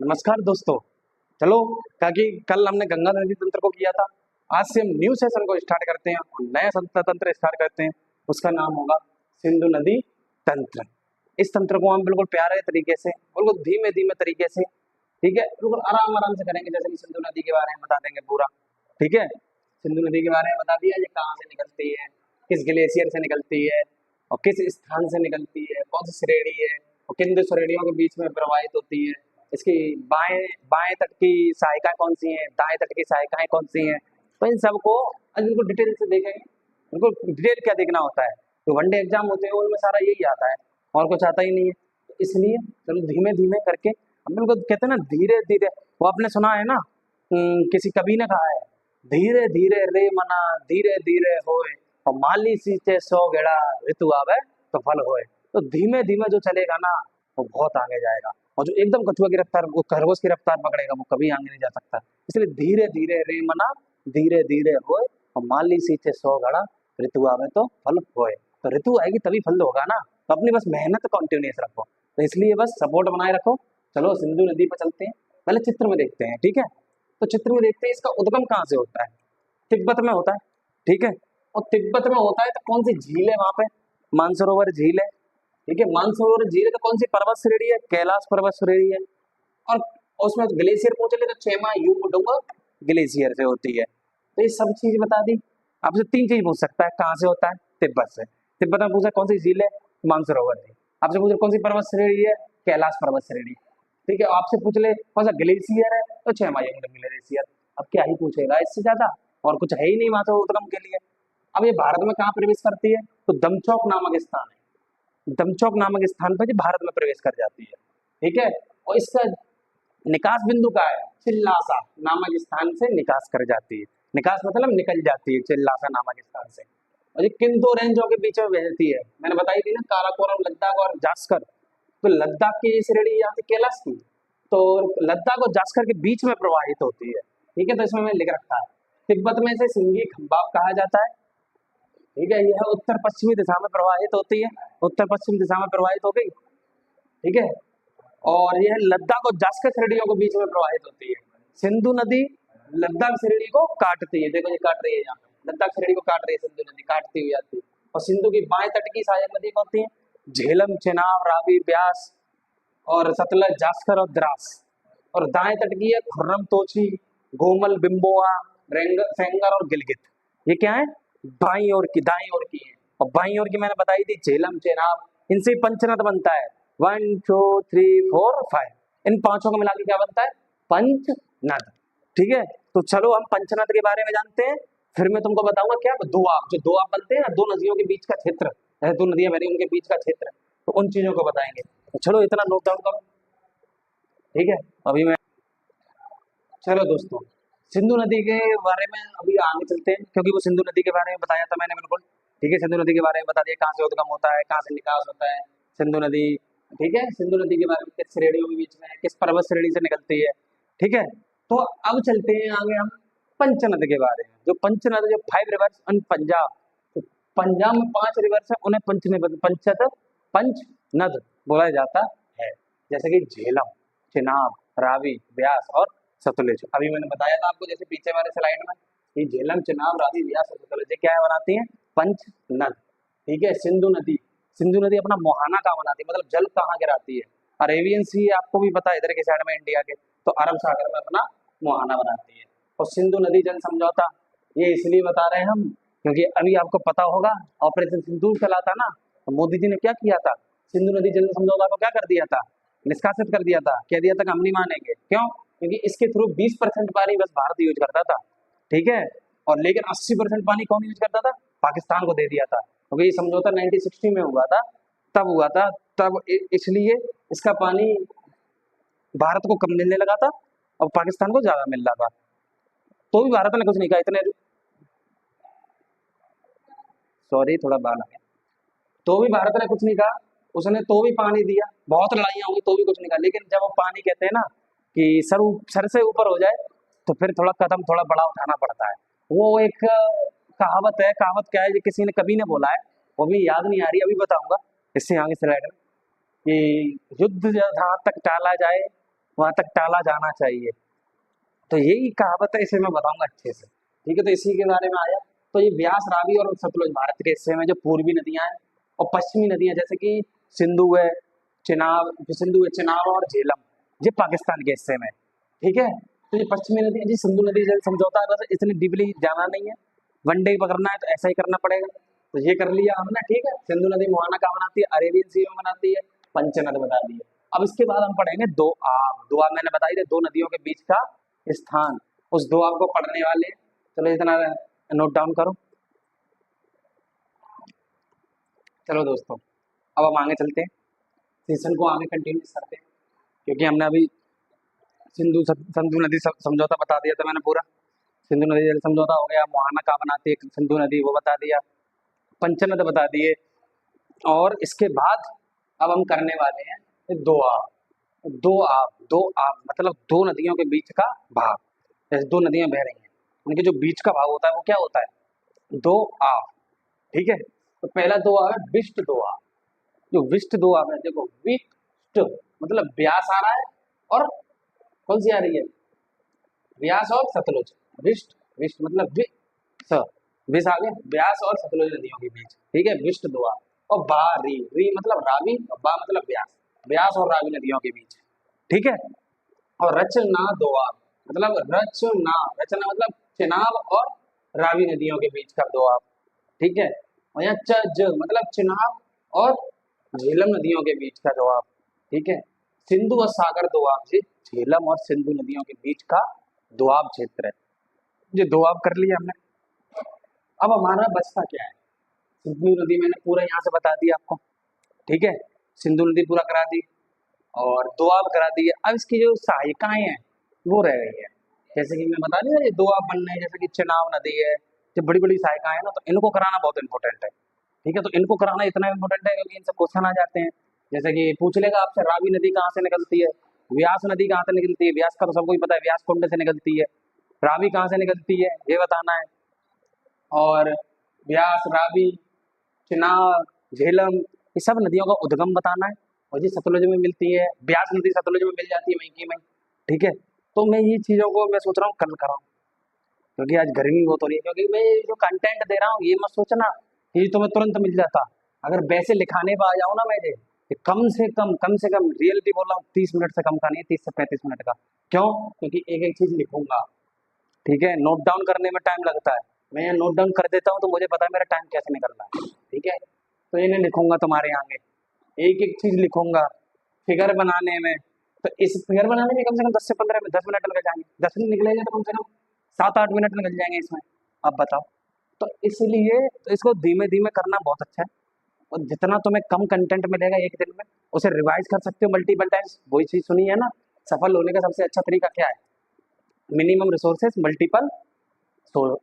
नमस्कार दोस्तों। चलो, ताकि कल हमने गंगा नदी तंत्र को किया था, आज से हम न्यू सेशन को स्टार्ट करते हैं और नया तंत्र स्टार्ट करते हैं। उसका नाम होगा सिंधु नदी तंत्र। इस तंत्र को हम बिल्कुल प्यारे तरीके से, बिल्कुल धीमे धीमे तरीके से, ठीक है, बिल्कुल आराम आराम से करेंगे। जैसे कि सिंधु नदी के बारे में बता देंगे पूरा, ठीक है। सिंधु नदी के बारे में बता दिया, ये कहाँ से निकलती है, किस ग्लेशियर से निकलती है और किस स्थान से निकलती है, कौन सी श्रेणी है और किन दो श्रेणियों के बीच में प्रवाहित होती है, इसकी बाएं बाएं तट की सहायिकाएं कौन सी हैं, दाएं तट की सहायिकाएं कौन सी हैं। तो इन सबको आज बिल्कुल डिटेल से देखेंगे। बिल्कुल डिटेल क्या देखना होता है, तो वनडे एग्जाम होते हैं उनमें सारा यही आता है और कुछ आता ही नहीं है। तो इसलिए चलो धीमे धीमे करके हम बिल्कुल कहते हैं ना, धीरे धीरे। वो आपने सुना है ना, किसी कवि ने कहा है, धीरे धीरे रे मना धीरे धीरे होए और माली सींचे सौ गेड़ा ऋतु आवे तो फल होए। तो धीमे धीमे जो चलेगा ना, वो बहुत आगे जाएगा। और जो एकदम कछुआ की रफ्तार, वो खरगोश की रफ्तार पकड़ेगा, वो कभी आगे नहीं जा सकता। इसलिए धीरे धीरे रे मना धीरे धीरे होए और माली सींचे सौ घड़ा ऋतु आवे तो फल होए। तो ऋतु आएगी तभी फल होगा ना। तो अपनी बस मेहनत कंटिन्यूस रखो। तो इसलिए बस सपोर्ट बनाए रखो। चलो सिंधु नदी पर चलते हैं, पहले चित्र में देखते हैं, ठीक है। तो चित्र में देखते हैं इसका उद्गम कहाँ से होता है। तिब्बत में होता है, ठीक है। और तिब्बत में होता है तो कौन सी झील है वहां पे, मानसरोवर झील है, ठीक है। मानसरोवर झील है तो कौन सी पर्वत श्रेणी है, कैलाश पर्वत श्रेणी है। और उसमें ग्लेशियर पूछ ले तो छेमा यूडुंग ग्लेशियर से होती है। तो ये सब चीज बता दी। आपसे तीन चीज पूछ सकता है, कहाँ से होता है, तिब्बत से। तिब्बत में पूछा कौन सी झील है, मानसरोवर झील। आपसे पूछ कौन सी पर्वत श्रेणी है, कैलाश पर्वत श्रेणी, ठीक है। आपसे पूछ ले कौन सा ग्लेशियर है, तो छेमा यूडुंग ग्लेशियर। अब क्या ही पूछेगा इससे ज्यादा, और कुछ है ही नहीं वहां तो उद्गम के लिए। अब ये भारत में कहाँ प्रवेश करती है, तो दमचौक नामक स्थान है। दमचौक नामक स्थान पर ये भारत में प्रवेश कर जाती है, ठीक है। और इसका निकास बिंदु का है, चिल्लासा नामक स्थान से निकास कर जाती है। निकास मतलब निकल जाती है चिल्लासा नामक स्थान से। और ये किन दो रेंजों के बीच में बहती है, मैंने बताई थी ना, काराकोरम लद्दाख और जास्कर। तो लद्दाख की ये श्रेणी यहाँ से कैलाश की, तो लद्दाख और जास्कर के बीच में प्रवाहित होती है, ठीक है। तो इसमें मैंने लिख रखा है। तिब्बत में इसे सिंगी खंबाब कहा जाता है, ठीक है। यह उत्तर पश्चिमी दिशा में प्रवाहित होती है, उत्तर पश्चिम दिशा में प्रवाहित हो गई, ठीक है। और यह लद्दाख और जास्कर श्रेणियों के बीच में प्रवाहित होती है। सिंधु नदी लद्दाख श्रेणी को काटती है, देखो ये काट रही है, यहाँ लद्दाख श्रेणी को काट रही है, सिंधु नदी काटती हुई आती है। और सिंधु की बाएं तट की सहायक नदी कौन सी है, झेलम, चेनाब, रावी, ब्यास और सतलज, जास्कर और द्रास। और दाएं तट की है खुर्रम, तोची, गोमल, बिम्बोआ, सेंगर और गिलगित। ये क्या है, बाई ओर की, दाई ओर की है। और बाई ओर की मैंने बताई थी झेलम, चेनाब, इनसे ही पंचनद बनता है। 1 2 3 4 5, इन पांचों को मिला के क्या बनता है, पंचनद, ठीक है। तो चलो हम पंचनद के बारे में जानते हैं, फिर मैं तुमको बताऊंगा क्या दोआब, जो दोआब बनते हैं ना, दो नदियों के बीच का क्षेत्र, दो नदियां बहरी उनके बीच का क्षेत्र, तो उन चीजों को बताएंगे। तो चलो इतना नोट डाउन करो, ठीक है। अभी मैं, चलो दोस्तों, सिंधु नदी के बारे में अभी आगे चलते हैं, क्योंकि वो सिंधु नदी के बारे में बताया था मैंने, बिल्कुल, ठीक है। सिंधु नदी के बारे में बता दिया, कहाँ से उद्गम होता है, कहाँ से निकास होता है सिंधु नदी, ठीक है। सिंधु नदी के बारे में किस श्रेणियों के बीच में है, किस पर्वत श्रेणी से निकलती है, ठीक है। तो अब चलते हैं आगे हम पंचनद के बारे में। जो पंचनद, जो 5 रिवर्स इन पंजाब, तो पंजाब में 5 रिवर्स है, उन्हें पंचनद बोला जाता है। जैसे कि झेलम, चिनाब, रावी, ब्यास और सतलुज। अभी मैंने बताया था आपको, जैसे पीछे वाले स्लाइड में, ये झेलम, चिनाब, रावी, ब्यास और सतलुज क्या है, बनाती हैं, पंचनद, ठीक है। सिंधु नदी, सिंधु नदी अपना मुहाना कहाँ बनाती है, मतलब जल कहाँ गिराती है, अरेबियन सी आपको भी पता है, इधर के साइड में इंडिया के, तो अरब सागर में अपना मुहाना बनाती है। और सिंधु नदी जल समझौता, ये इसलिए बता रहे हैं हम, क्योंकि अभी आपको पता होगा ऑपरेशन सिंदूर चला था ना, तो मोदी जी ने क्या किया था, सिंधु नदी जल समझौता को क्या कर दिया था, निष्कासित कर दिया था, कह दिया था कि हम नहीं मानेंगे। क्यों, क्योंकि इसके थ्रू 20% पानी बस भारत यूज करता था, ठीक है। और लेकिन 80% पानी कौन यूज करता था, पाकिस्तान को दे दिया था, क्योंकि ये समझौता 1960 में हुआ था, तब हुआ था, तब इसलिए इसका पानी भारत को कम मिलने लगा था और पाकिस्तान को ज्यादा मिल रहा था। तो भी भारत ने कुछ नहीं कहा, इतने, सॉरी थोड़ा बाल आ गया, तो भी भारत ने कुछ नहीं कहा, उसने तो भी पानी दिया, बहुत लड़ाइयां हुई तो भी कुछ नहीं कहा। लेकिन जब वो पानी कहते हैं ना कि सर से ऊपर हो जाए, तो फिर थोड़ा कदम थोड़ा बड़ा उठाना पड़ता है। वो एक कहावत है, कहावत क्या है, ये किसी ने कभी ने बोला है, वो भी याद नहीं आ रही, अभी बताऊंगा इससे आगे स्लाइड में, कि युद्ध जहाँ तक टाला जाए वहां तक टाला जाना चाहिए। तो यही कहावत है, इसे मैं बताऊंगा अच्छे से। ठीक है, तो इसी के बारे में आया। तो ये ब्यास, रावी और सतलुज भारत के हिस्से में जो पूर्वी नदियां हैं और पश्चिमी नदियां जैसे कि सिंधु है, चिनाब, जो सिंधु है, चिनाब और झेलम, ये पाकिस्तान के हिस्से में। ठीक है, तो ये पश्चिमी नदी जी, सिंधु नदी जल समझौता है, बस इतनी डीपली जाना नहीं है। वनडे पकड़ना है तो ऐसा ही करना पड़ेगा। तो ये कर लिया हमने। ठीक है, सिंधु नदी मोहाना कहाँ बनाती है? अरेबियन सी में बनाती है, पंचनद बता दी है। अब इसके बाद हम पढ़ेंगे दो आब। दो आब मैंने बताई थी, दो नदियों के बीच का स्थान। उस दो आब को पढ़ने वाले हैं। चलो इतना नोट डाउन करो। चलो दोस्तों, अब हम आगे चलते हैं, सेशन को आगे कंटिन्यू करते हैं, क्योंकि हमने अभी सिंधु नदी समझौता बता दिया था मैंने पूरा। सिंधु नदी जल समझौता हो गया, मोहाना कहाँ बनाती है सिंधु नदी, वो बता दिया, पंचनद बता दिए। और इसके बाद अब हम करने वाले हैं दो आब। दो आब, दो आब मतलब दो नदियों के बीच का भाग। जैसे दो नदियां बह रही हैं, उनके जो बीच का भाग होता है वो क्या होता है? दो आब। ठीक है, तो पहला दो आब है विष्ट दो आब। जो विष्ट दो आब है, देखो विष्ट मतलब ब्यास आ रहा है, और कौन सी आ रही है? व्यास और सतलुज। विष्ट, विष्ट मतलब विष आ गए, ब्यास और सतलुज नदियों के बीच। ठीक है, विष्ट दो आब। और बा री, री मतलब रावी, और बा मतलब ब्यास, ब्यास और रावी नदियों के बीच। ठीक है, और रचना दो आब मतलब रचना, रचना मतलब चिनाब और रावी नदियों के बीच का दो आब। ठीक है, और यहाँ मतलब चिनाब और झेलम नदियों के बीच का दो आब। ठीक है, सिंधु और सागर दो आब, जी झेलम और सिंधु नदियों के बीच का दोआब क्षेत्र है। ये दोआब कर लिया हमने। अब हमारा बचता क्या है? सिंधु नदी मैंने पूरा यहाँ से बता दिया आपको। ठीक है, सिंधु नदी पूरा करा दी और दोआब करा दी है। अब इसकी जो सहायिकाएं हैं वो रह गई है। जैसे कि मैं बता दिया, ये दोआब बनने हैं, जैसे कि चिनाब नदी है, जो बड़ी बड़ी सहायिकाएं हैं ना, तो इनको कराना बहुत इंपॉर्टेंट है। ठीक है, तो इनको कराना इतना इंपॉर्टेंट है क्योंकि इनसे क्वेश्चन आ जाते हैं। जैसे कि पूछ लेगा आपसे, रावी नदी कहाँ से निकलती है, व्यास नदी कहाँ से निकलती है। व्यास का तो सबको ही पता है, व्यास कुंड से निकलती है। रावी कहाँ से निकलती है ये बताना है। और व्यास, रावी, चिनाब, झेलम, ये सब नदियों का उद्गम बताना है। और ये सतलुज में मिलती है, ब्यास नदी सतलुज में मिल जाती है वहीं की वहीं। ठीक है, तो मैं ये चीजों को मैं सोच रहा हूँ कल कराऊं, क्योंकि आज गर्मी बहुत हो रही है। क्योंकि मैं ये जो कंटेंट दे रहा हूँ ये मत सोचना कि ये तुम्हें तुरंत मिल जाता। अगर वैसे लिखाने पर आ जाओ ना मैं, ये कम से कम रियलिटी बोल रहा हूँ, 30 मिनट से कम का नहीं है, 30 से 35 मिनट का। क्यों? क्योंकि एक एक चीज लिखूंगा। ठीक है, नोट डाउन करने में टाइम लगता है, मैं यहाँ नोट डाउन कर देता हूँ तो मुझे पता है मेरा टाइम कैसे निकल रहा है। ठीक है, तो इन्हें लिखूंगा तुम्हारे आगे, एक एक चीज लिखूंगा। फिगर बनाने में, तो इस फिगर बनाने में कम से कम 10 से 15 10 मिनट निकल जाएंगे। 10 मिनट निकलेंगे तो कम से कम 7-8 मिनट निकल जाएंगे इसमें। अब बताओ, तो इसलिए तो इसको धीमे धीमे करना बहुत अच्छा है। और जितना तुम्हें कम कंटेंट मिलेगा एक दिन में, उसे रिवाइज कर सकते हो मल्टीपल टाइम्स। वही चीज सुनी है ना, सफल होने का सबसे अच्छा तरीका क्या है? Minimum resources,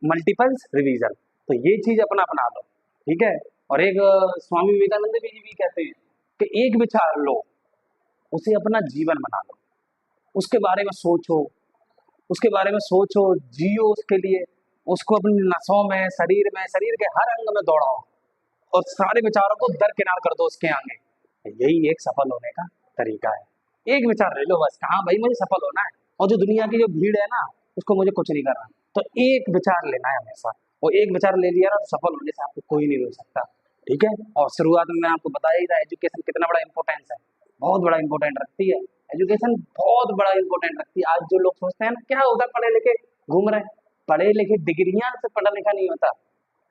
multiples revision. तो ये चीज अपना अपना लो। ठीक है, और एक स्वामी विवेकानंद भी कहते हैं कि एक विचार लो, उसे अपना जीवन बना लो, उसके बारे में सोचो, उसके बारे में सोचो, जियो उसके लिए, उसको अपनी नसों में, शरीर के हर अंग में दौड़ाओ, और सारे विचारों को दरकिनार कर दो उसके आगे। यही एक सफल होने का तरीका है। एक विचार ले लो बस, कहाँ भाई मुझे सफल होना है, और जो दुनिया की जो भीड़ है ना, उसको मुझे कुछ नहीं करना। तो एक विचार लेना है हमेशा, और एक विचार ले लिया ना तो सफल होने से आपको कोई नहीं रोक सकता। ठीक है, और शुरुआत में मैं आपको बताया ही था एजुकेशन कितना बड़ा इंपॉर्टेंस है, बहुत बड़ा इंपॉर्टेंट रखती है। एजुकेशन बहुत बड़ा इंपॉर्टेंट रखती है। आज जो लोग सोचते हैं ना, क्या होता पढ़े लिखे घूम रहे हैं, पढ़े लिखे डिग्रियां से पढ़ा लिखा नहीं होता।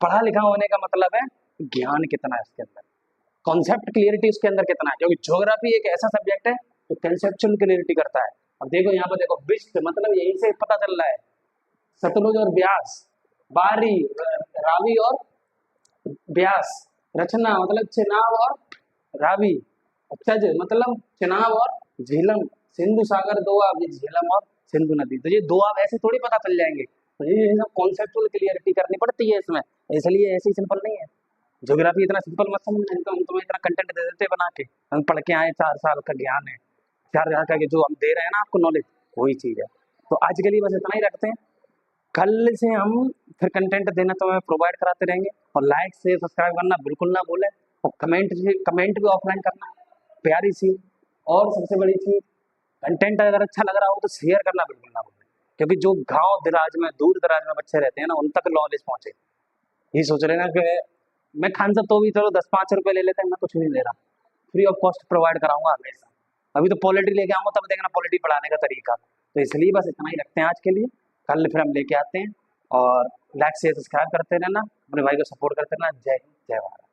पढ़ा लिखा होने का मतलब है ज्ञान कितना है उसके अंदर, कॉन्सेप्ट क्लियरिटी उसके अंदर कितना है। क्योंकि ज्योग्राफी एक ऐसा सब्जेक्ट है जो कंसेप्चुअल क्लियरिटी करता है। अब देखो यहाँ पर, देखो विश्व मतलब यहीं से पता चल रहा है, सतलुज और ब्यास, बारी, रावी और ब्यास, रचना मतलब चिनाब और रावी, चज मतलब चिनाब और झेलम, सिंधु सागर दो आब, ये झेलम और सिंधु नदी। तो ये दो आब ऐसे थोड़ी पता चल जाएंगे, तो ये सब कॉन्सेप्चुअल क्लियरिटी करनी पड़ती है इसमें, इसलिए ऐसे ही सिंपल नहीं है। ज्योग्राफी इतना सिंपल मत समझना, नहीं तो हम तुम्हें इतना कंटेंट दे देते बना के, हम पढ़ के आए 4 साल का ज्ञान है, 4 साल का जो हम दे रहे हैं ना आपको नॉलेज, वही चीज है। तो आज के लिए बस इतना ही रखते हैं, कल से हम फिर कंटेंट देना तुम्हें प्रोवाइड कराते रहेंगे। और लाइक से सब्सक्राइब करना बिल्कुल ना भूलें, और कमेंट भी ऑफलाइन करना, प्यारी सी। और सबसे बड़ी चीज, कंटेंट अगर अच्छा लग रहा हो तो शेयर करना बिल्कुल ना भूलें, क्योंकि जो गांव दिराज में दूर दराज में बच्चे रहते हैं ना, उन तक नॉलेज पहुंचे। ये सोच रहे ना कि मैं खान साहब तो भी चलो 10-5 रुपए ले लेते हैं, मैं कुछ नहीं ले रहा, फ्री ऑफ कॉस्ट प्रोवाइड कराऊंगा हमेशा। अभी तो पॉलिटी लेके आऊंगा तब देखना पॉलिटी पढ़ाने का तरीका। तो इसलिए बस इतना ही रखते हैं आज के लिए, कल फिर हम लेके आते हैं। और लाइक शेयर सब्सक्राइब करते रहना, अपने भाई को सपोर्ट करते रहना। जय हिंद, जय भारत।